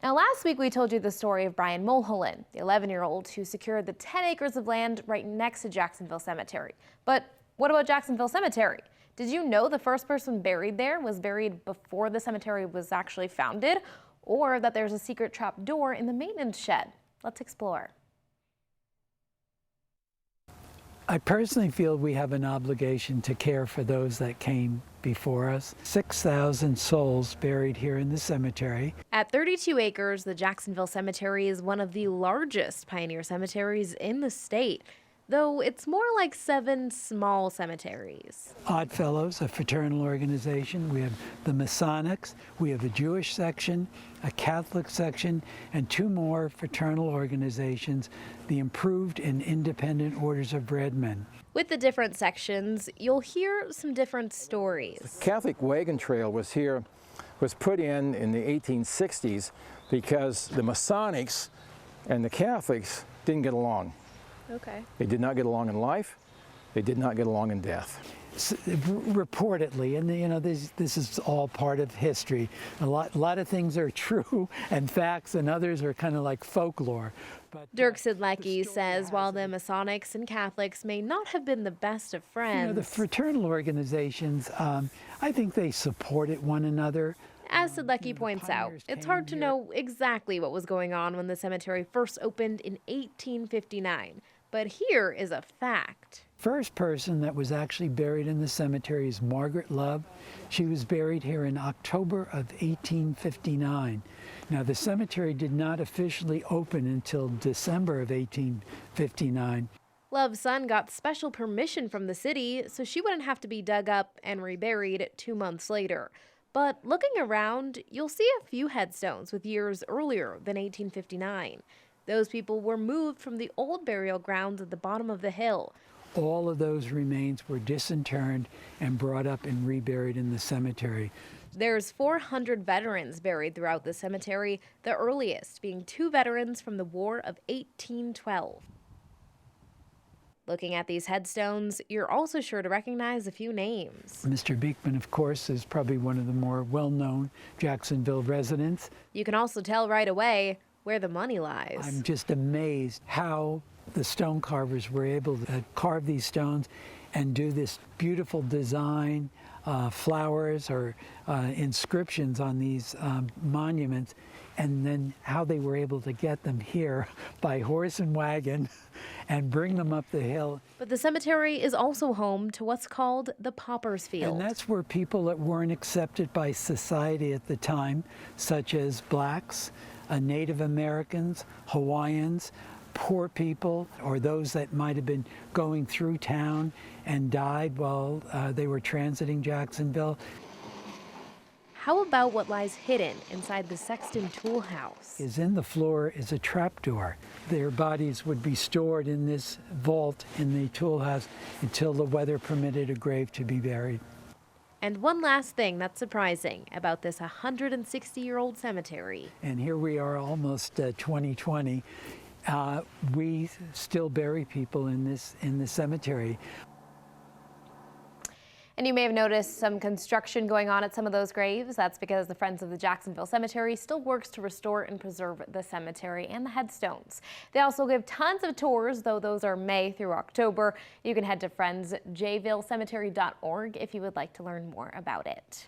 Now, last week we told you the story of Brian Mulholland, the 11-year-old who secured the 10 acres of land right next to Jacksonville Cemetery. But what about Jacksonville Cemetery? Did you know the first person buried there was buried before the cemetery was actually founded? Or that there's a secret trap door in the maintenance shed? Let's explore. I personally feel we have an obligation to care for those that came before us. 6,000 souls buried here in the cemetery. At 32 acres, the Jacksonville Cemetery is one of the largest pioneer cemeteries in the state, though it's more like 7 small cemeteries. Oddfellows, a fraternal organization. We have the Masonics, we have a Jewish section, a Catholic section, and 2 more fraternal organizations, the Improved and Independent Orders of Redmen. With the different sections, you'll hear some different stories. The Catholic wagon trail was put in the 1860s because the Masonics and the Catholics didn't get along. Okay. They did not get along in life. They did not get along in death. Reportedly, and you know, this is all part of history. A lot of things are true and facts, and others are kind of like folklore. But Dirk Sidlecki says while the Masonics and Catholics may not have been the best of friends, you know, the fraternal organizations, I think they supported one another. As Sidlecki points out, it's hard to know exactly what was going on when the cemetery first opened in 1859. But here is a fact. First person that was actually buried in the cemetery is Margaret Love. She was buried here in October of 1859. Now, the cemetery did not officially open until December of 1859. Love's son got special permission from the city, so she wouldn't have to be dug up and reburied 2 months later. But looking around, you'll see a few headstones with years earlier than 1859. Those people were moved from the old burial grounds at the bottom of the hill. All of those remains were disinterred and brought up and reburied in the cemetery. There's 400 veterans buried throughout the cemetery, the earliest being 2 veterans from the War of 1812. Looking at these headstones, you're also sure to recognize a few names. Mr. Beekman, of course, is probably one of the more well-known Jacksonville residents. You can also tell right away where the money lies. I'm just amazed how the stone carvers were able to carve these stones and do this beautiful design, flowers or inscriptions on these monuments, and then how they were able to get them here by horse and wagon and bring them up the hill. But the cemetery is also home to what's called the Pauper's Field. And that's where people that weren't accepted by society at the time, such as blacks, Native Americans, Hawaiians, poor people, or those that might have been going through town and died while they were transiting Jacksonville. How about what lies hidden inside the Sexton tool house? In the floor is a trapdoor. Their bodies would be stored in this vault in the tool house until the weather permitted a grave to be buried. And one last thing that's surprising about this 160-year-old cemetery. And here we are, almost 2020. We still bury people in the cemetery. And you may have noticed some construction going on at some of those graves. That's because the Friends of the Jacksonville Cemetery still works to restore and preserve the cemetery and the headstones. They also give tons of tours, though those are May through October. You can head to friendsjvillecemetery.org if you would like to learn more about it.